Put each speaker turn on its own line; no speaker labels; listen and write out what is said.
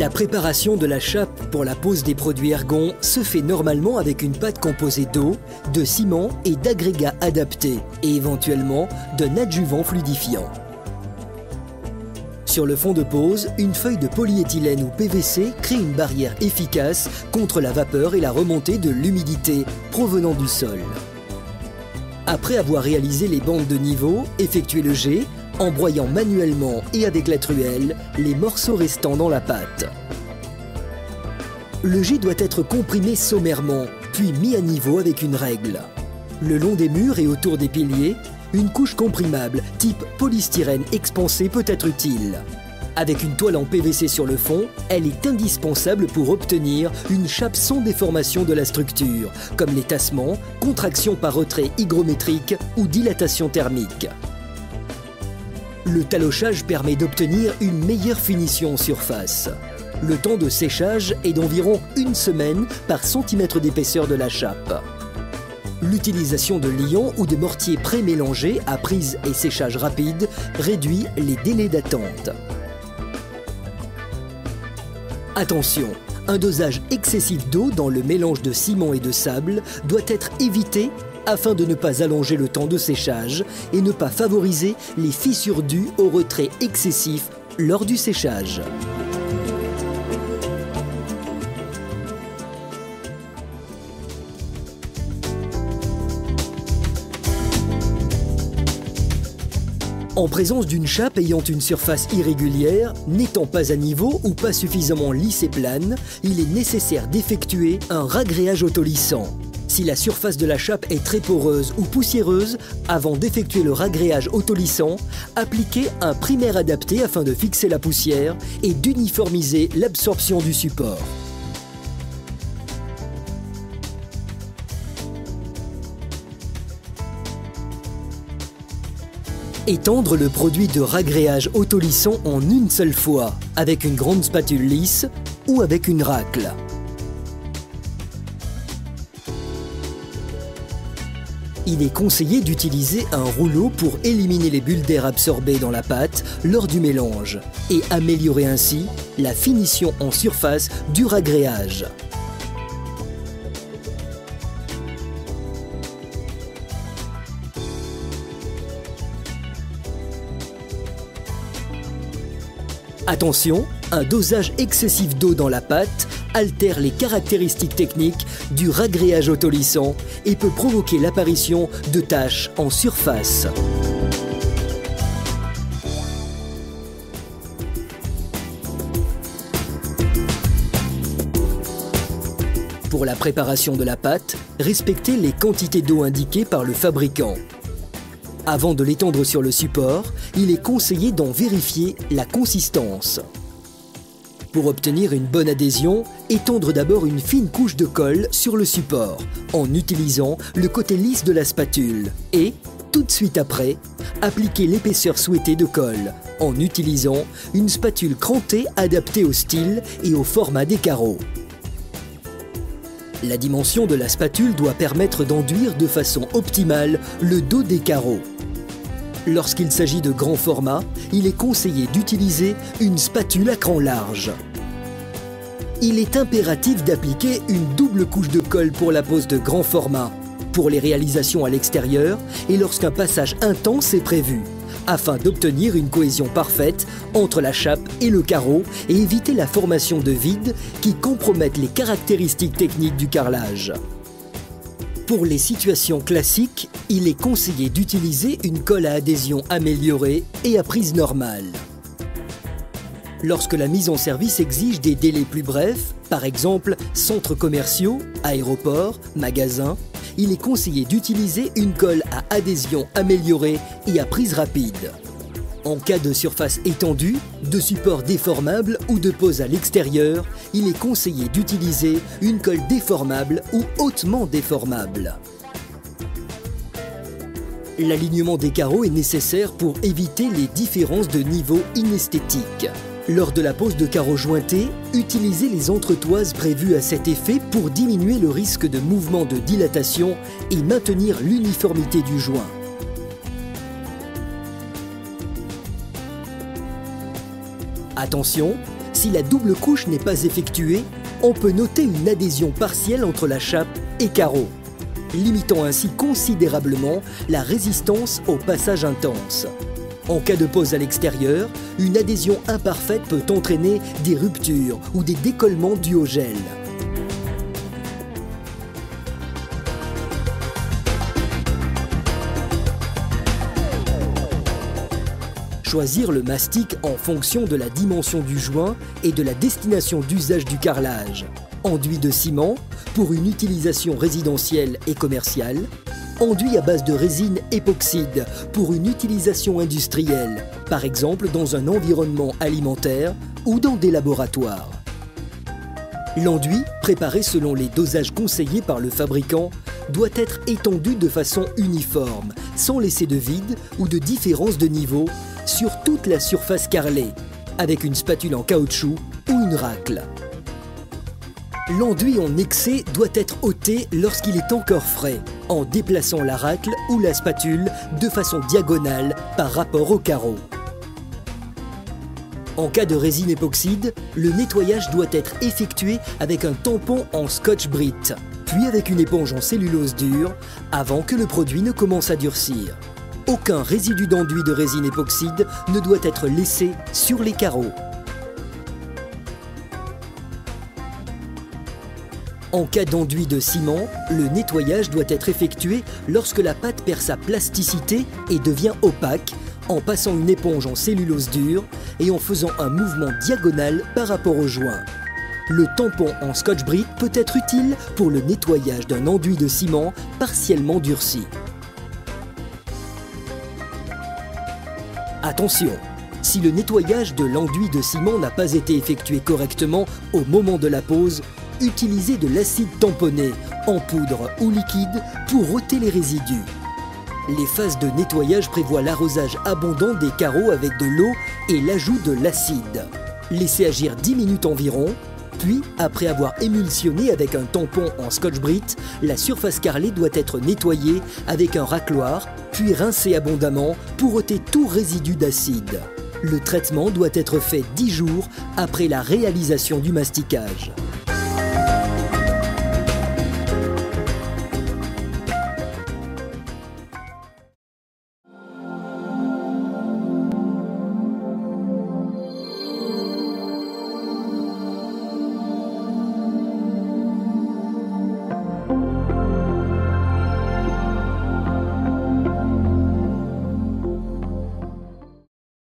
La préparation de la chape pour la pose des produits Ergon se fait normalement avec une pâte composée d'eau, de ciment et d'agrégats adaptés et éventuellement d'un adjuvant fluidifiant. Sur le fond de pose, une feuille de polyéthylène ou PVC crée une barrière efficace contre la vapeur et la remontée de l'humidité provenant du sol. Après avoir réalisé les bandes de niveau, effectuez le jet en broyant manuellement et avec la truelle les morceaux restants dans la pâte. Le jet doit être comprimé sommairement, puis mis à niveau avec une règle. Le long des murs et autour des piliers, une couche comprimable type polystyrène expansé peut être utile. Avec une toile en PVC sur le fond, elle est indispensable pour obtenir une chape sans déformation de la structure, comme les tassements, contraction par retrait hygrométrique ou dilatation thermique. Le talochage permet d'obtenir une meilleure finition en surface. Le temps de séchage est d'environ 1 semaine par centimètre d'épaisseur de la chape. L'utilisation de liants ou de mortiers pré-mélangés à prise et séchage rapide réduit les délais d'attente. Attention, un dosage excessif d'eau dans le mélange de ciment et de sable doit être évité afin de ne pas allonger le temps de séchage et ne pas favoriser les fissures dues au retrait excessif lors du séchage. En présence d'une chape ayant une surface irrégulière, n'étant pas à niveau ou pas suffisamment lisse et plane, il est nécessaire d'effectuer un ragréage autolissant. Si la surface de la chape est très poreuse ou poussiéreuse, avant d'effectuer le ragréage autolissant, appliquez un primaire adapté afin de fixer la poussière et d'uniformiser l'absorption du support. Étendre le produit de ragréage autolissant en une seule fois, avec une grande spatule lisse ou avec une racle. Il est conseillé d'utiliser un rouleau pour éliminer les bulles d'air absorbées dans la pâte lors du mélange et améliorer ainsi la finition en surface du ragréage. Attention, un dosage excessif d'eau dans la pâte altère les caractéristiques techniques du ragréage autolissant et peut provoquer l'apparition de taches en surface. Pour la préparation de la pâte, respectez les quantités d'eau indiquées par le fabricant. Avant de l'étendre sur le support, il est conseillé d'en vérifier la consistance. Pour obtenir une bonne adhésion, étendre d'abord une fine couche de colle sur le support en utilisant le côté lisse de la spatule et, tout de suite après, appliquer l'épaisseur souhaitée de colle en utilisant une spatule crantée adaptée au style et au format des carreaux. La dimension de la spatule doit permettre d'enduire de façon optimale le dos des carreaux. Lorsqu'il s'agit de grands formats, il est conseillé d'utiliser une spatule à cran large. Il est impératif d'appliquer une double couche de colle pour la pose de grand format, pour les réalisations à l'extérieur et lorsqu'un passage intense est prévu, afin d'obtenir une cohésion parfaite entre la chape et le carreau et éviter la formation de vides qui compromettent les caractéristiques techniques du carrelage. Pour les situations classiques, il est conseillé d'utiliser une colle à adhésion améliorée et à prise normale. Lorsque la mise en service exige des délais plus brefs, par exemple centres commerciaux, aéroports, magasins, il est conseillé d'utiliser une colle à adhésion améliorée et à prise rapide. En cas de surface étendue, de support déformable ou de pose à l'extérieur, il est conseillé d'utiliser une colle déformable ou hautement déformable. L'alignement des carreaux est nécessaire pour éviter les différences de niveau inesthétiques. Lors de la pose de carreaux jointés, utilisez les entretoises prévues à cet effet pour diminuer le risque de mouvement de dilatation et maintenir l'uniformité du joint. Attention, Si la double couche n'est pas effectuée, on peut noter une adhésion partielle entre la chape et carreau, limitant ainsi considérablement la résistance au passage intense. En cas de pose à l'extérieur, une adhésion imparfaite peut entraîner des ruptures ou des décollements dus au gel. Choisir le mastic en fonction de la dimension du joint et de la destination d'usage du carrelage. Enduit de ciment pour une utilisation résidentielle et commerciale. Enduit à base de résine époxyde pour une utilisation industrielle, par exemple dans un environnement alimentaire ou dans des laboratoires. L'enduit, préparé selon les dosages conseillés par le fabricant, doit être étendu de façon uniforme, sans laisser de vide ou de différence de niveau sur toute la surface carrelée, avec une spatule en caoutchouc ou une racle. L'enduit en excès doit être ôté lorsqu'il est encore frais, en déplaçant la racle ou la spatule de façon diagonale par rapport au carreau. En cas de résine époxyde, le nettoyage doit être effectué avec un tampon en scotch-brite, puis avec une éponge en cellulose dure, avant que le produit ne commence à durcir. Aucun résidu d'enduit de résine époxyde ne doit être laissé sur les carreaux. En cas d'enduit de ciment, le nettoyage doit être effectué lorsque la pâte perd sa plasticité et devient opaque, en passant une éponge en cellulose dure et en faisant un mouvement diagonal par rapport au joint. Le tampon en scotch-brite peut être utile pour le nettoyage d'un enduit de ciment partiellement durci. Attention! Si le nettoyage de l'enduit de ciment n'a pas été effectué correctement au moment de la pose, utilisez de l'acide tamponné, en poudre ou liquide, pour ôter les résidus. Les phases de nettoyage prévoient l'arrosage abondant des carreaux avec de l'eau et l'ajout de l'acide. Laissez agir 10 minutes environ, puis, après avoir émulsionné avec un tampon en scotch-brite, la surface carrelée doit être nettoyée avec un racloir, puis rincée abondamment pour ôter tout résidu d'acide. Le traitement doit être fait 10 jours après la réalisation du masticage.